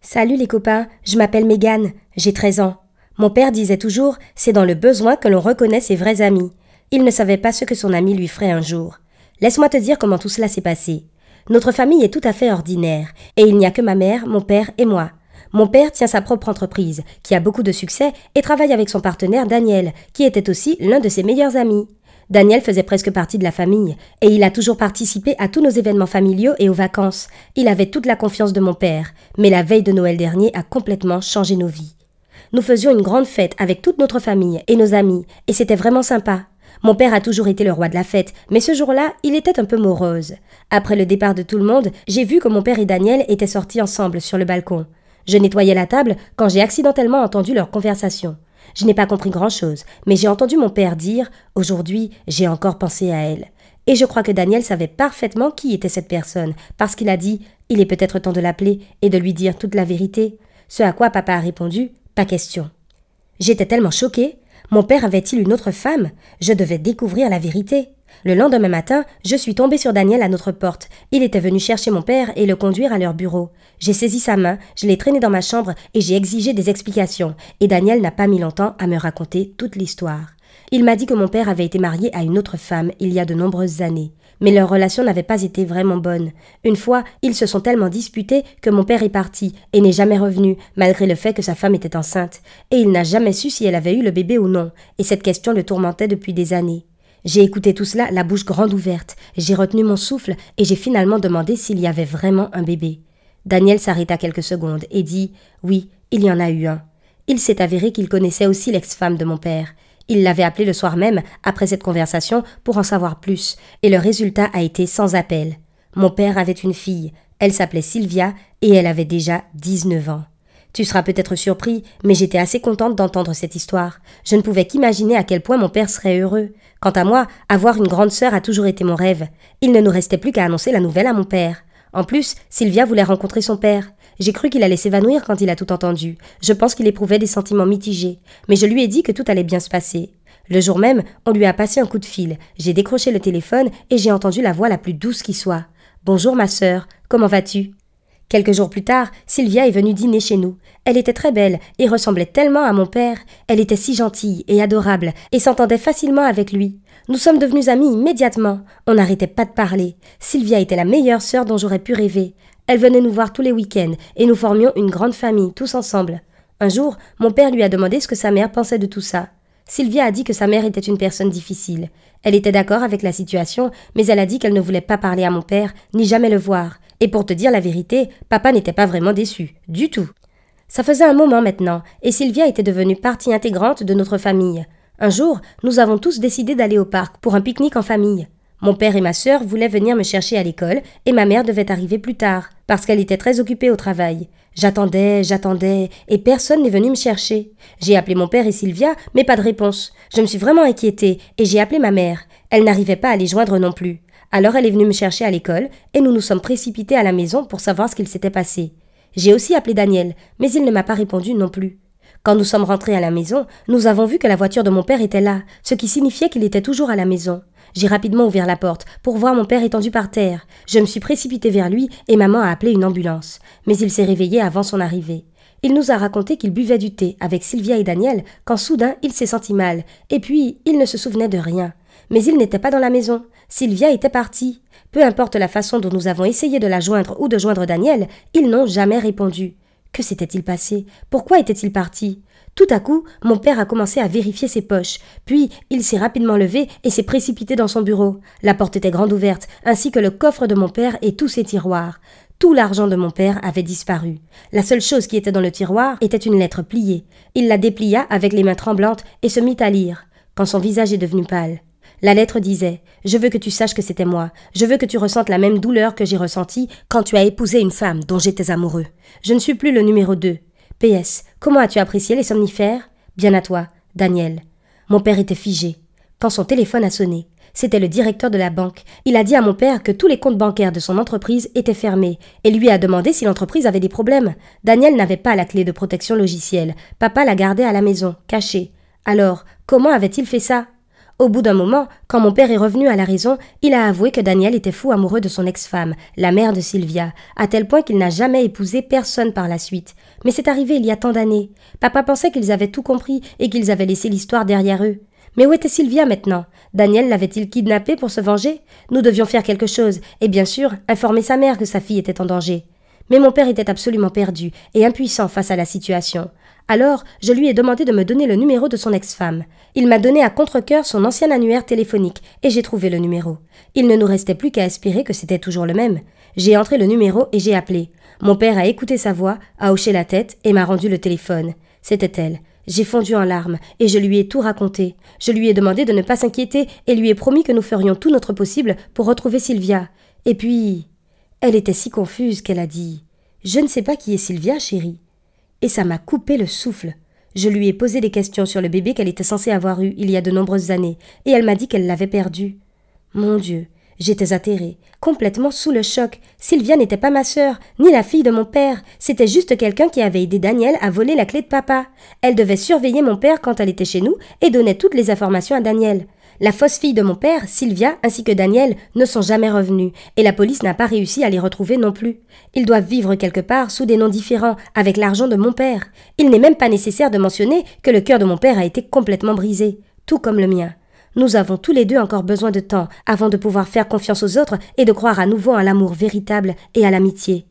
Salut les copains, je m'appelle Mégane, j'ai 13 ans. Mon père disait toujours, c'est dans le besoin que l'on reconnaît ses vrais amis. Il ne savait pas ce que son ami lui ferait un jour. Laisse-moi te dire comment tout cela s'est passé. Notre famille est tout à fait ordinaire, et il n'y a que ma mère, mon père et moi. Mon père tient sa propre entreprise, qui a beaucoup de succès, et travaille avec son partenaire Daniel, qui était aussi l'un de ses meilleurs amis. Daniel faisait presque partie de la famille, et il a toujours participé à tous nos événements familiaux et aux vacances. Il avait toute la confiance de mon père, mais la veille de Noël dernier a complètement changé nos vies. Nous faisions une grande fête avec toute notre famille et nos amis, et c'était vraiment sympa. Mon père a toujours été le roi de la fête, mais ce jour-là, il était un peu morose. Après le départ de tout le monde, j'ai vu que mon père et Daniel étaient sortis ensemble sur le balcon. Je nettoyais la table quand j'ai accidentellement entendu leur conversation. Je n'ai pas compris grand-chose, mais j'ai entendu mon père dire « Aujourd'hui, j'ai encore pensé à elle ». Et je crois que Daniel savait parfaitement qui était cette personne, parce qu'il a dit « Il est peut-être temps de l'appeler et de lui dire toute la vérité ». Ce à quoi papa a répondu « Pas question ». J'étais tellement choquée. Mon père avait-il une autre femme? Je devais découvrir la vérité. Le lendemain matin, je suis tombée sur Daniel à notre porte. Il était venu chercher mon père et le conduire à leur bureau. J'ai saisi sa main, je l'ai traîné dans ma chambre et j'ai exigé des explications. Et Daniel n'a pas mis longtemps à me raconter toute l'histoire. Il m'a dit que mon père avait été marié à une autre femme il y a de nombreuses années. Mais leur relation n'avait pas été vraiment bonne. Une fois, ils se sont tellement disputés que mon père est parti et n'est jamais revenu, malgré le fait que sa femme était enceinte. Et il n'a jamais su si elle avait eu le bébé ou non. Et cette question le tourmentait depuis des années. J'ai écouté tout cela, la bouche grande ouverte. J'ai retenu mon souffle et j'ai finalement demandé s'il y avait vraiment un bébé. Daniel s'arrêta quelques secondes et dit « Oui, il y en a eu un ». Il s'est avéré qu'il connaissait aussi l'ex-femme de mon père. Il l'avait appelé le soir même, après cette conversation, pour en savoir plus, et le résultat a été sans appel. Mon père avait une fille, elle s'appelait Sylvia, et elle avait déjà 19 ans. Tu seras peut-être surpris, mais j'étais assez contente d'entendre cette histoire. Je ne pouvais qu'imaginer à quel point mon père serait heureux. Quant à moi, avoir une grande sœur a toujours été mon rêve. Il ne nous restait plus qu'à annoncer la nouvelle à mon père. En plus, Sylvia voulait rencontrer son père. J'ai cru qu'il allait s'évanouir quand il a tout entendu. Je pense qu'il éprouvait des sentiments mitigés. Mais je lui ai dit que tout allait bien se passer. Le jour même, on lui a passé un coup de fil. J'ai décroché le téléphone et j'ai entendu la voix la plus douce qui soit. « Bonjour ma sœur, comment vas-tu ?» Quelques jours plus tard, Sylvia est venue dîner chez nous. Elle était très belle et ressemblait tellement à mon père. Elle était si gentille et adorable et s'entendait facilement avec lui. Nous sommes devenus amis immédiatement. On n'arrêtait pas de parler. Sylvia était la meilleure sœur dont j'aurais pu rêver. Elle venait nous voir tous les week-ends et nous formions une grande famille, tous ensemble. Un jour, mon père lui a demandé ce que sa mère pensait de tout ça. Sylvia a dit que sa mère était une personne difficile. Elle était d'accord avec la situation, mais elle a dit qu'elle ne voulait pas parler à mon père, ni jamais le voir. Et pour te dire la vérité, papa n'était pas vraiment déçu, du tout. Ça faisait un moment maintenant, et Sylvia était devenue partie intégrante de notre famille. Un jour, nous avons tous décidé d'aller au parc pour un pique-nique en famille. Mon père et ma sœur voulaient venir me chercher à l'école, et ma mère devait arriver plus tard, parce qu'elle était très occupée au travail. J'attendais, et personne n'est venu me chercher. J'ai appelé mon père et Sylvia, mais pas de réponse. Je me suis vraiment inquiétée, et j'ai appelé ma mère. Elle n'arrivait pas à les joindre non plus. Alors elle est venue me chercher à l'école, et nous nous sommes précipités à la maison pour savoir ce qu'il s'était passé. J'ai aussi appelé Daniel, mais il ne m'a pas répondu non plus. Quand nous sommes rentrés à la maison, nous avons vu que la voiture de mon père était là, ce qui signifiait qu'il était toujours à la maison. J'ai rapidement ouvert la porte pour voir mon père étendu par terre. Je me suis précipitée vers lui et maman a appelé une ambulance. Mais il s'est réveillé avant son arrivée. Il nous a raconté qu'il buvait du thé avec Sylvia et Daniel quand soudain il s'est senti mal. Et puis, il ne se souvenait de rien. Mais il n'était pas dans la maison. Sylvia était partie. Peu importe la façon dont nous avons essayé de la joindre ou de joindre Daniel, ils n'ont jamais répondu. Que s'était-il passé? Pourquoi était-il parti? Tout à coup, mon père a commencé à vérifier ses poches. Puis, il s'est rapidement levé et s'est précipité dans son bureau. La porte était grande ouverte, ainsi que le coffre de mon père et tous ses tiroirs. Tout l'argent de mon père avait disparu. La seule chose qui était dans le tiroir était une lettre pliée. Il la déplia avec les mains tremblantes et se mit à lire, quand son visage est devenu pâle. La lettre disait « Je veux que tu saches que c'était moi. Je veux que tu ressentes la même douleur que j'ai ressentie quand tu as épousé une femme dont j'étais amoureux. Je ne suis plus le numéro 2. PS. Comment as-tu apprécié les somnifères? Bien à toi, Daniel. » Mon père était figé. Quand son téléphone a sonné, c'était le directeur de la banque. Il a dit à mon père que tous les comptes bancaires de son entreprise étaient fermés et lui a demandé si l'entreprise avait des problèmes. Daniel n'avait pas la clé de protection logicielle. Papa la gardait à la maison, cachée. Alors, comment avait-il fait ça? Au bout d'un moment, quand mon père est revenu à la raison, il a avoué que Daniel était fou amoureux de son ex-femme, la mère de Sylvia, à tel point qu'il n'a jamais épousé personne par la suite. Mais c'est arrivé il y a tant d'années. Papa pensait qu'ils avaient tout compris et qu'ils avaient laissé l'histoire derrière eux. Mais où était Sylvia maintenant? Daniel l'avait-il kidnappée pour se venger? Nous devions faire quelque chose, et bien sûr, informer sa mère que sa fille était en danger. Mais mon père était absolument perdu et impuissant face à la situation. Alors, je lui ai demandé de me donner le numéro de son ex-femme. Il m'a donné à contre-cœur son ancien annuaire téléphonique et j'ai trouvé le numéro. Il ne nous restait plus qu'à espérer que c'était toujours le même. J'ai entré le numéro et j'ai appelé. Mon père a écouté sa voix, a hoché la tête et m'a rendu le téléphone. C'était elle. J'ai fondu en larmes et je lui ai tout raconté. Je lui ai demandé de ne pas s'inquiéter et lui ai promis que nous ferions tout notre possible pour retrouver Sylvia. Et puis, elle était si confuse qu'elle a dit « Je ne sais pas qui est Sylvia, chérie ». Et ça m'a coupé le souffle. Je lui ai posé des questions sur le bébé qu'elle était censée avoir eu il y a de nombreuses années, et elle m'a dit qu'elle l'avait perdu. Mon Dieu, j'étais atterrée, complètement sous le choc. Sylvia n'était pas ma sœur, ni la fille de mon père. C'était juste quelqu'un qui avait aidé Daniel à voler la clé de papa. Elle devait surveiller mon père quand elle était chez nous et donnait toutes les informations à Daniel. La fausse fille de mon père, Sylvia, ainsi que Daniel, ne sont jamais revenus, et la police n'a pas réussi à les retrouver non plus. Ils doivent vivre quelque part sous des noms différents, avec l'argent de mon père. Il n'est même pas nécessaire de mentionner que le cœur de mon père a été complètement brisé, tout comme le mien. Nous avons tous les deux encore besoin de temps avant de pouvoir faire confiance aux autres et de croire à nouveau à l'amour véritable et à l'amitié.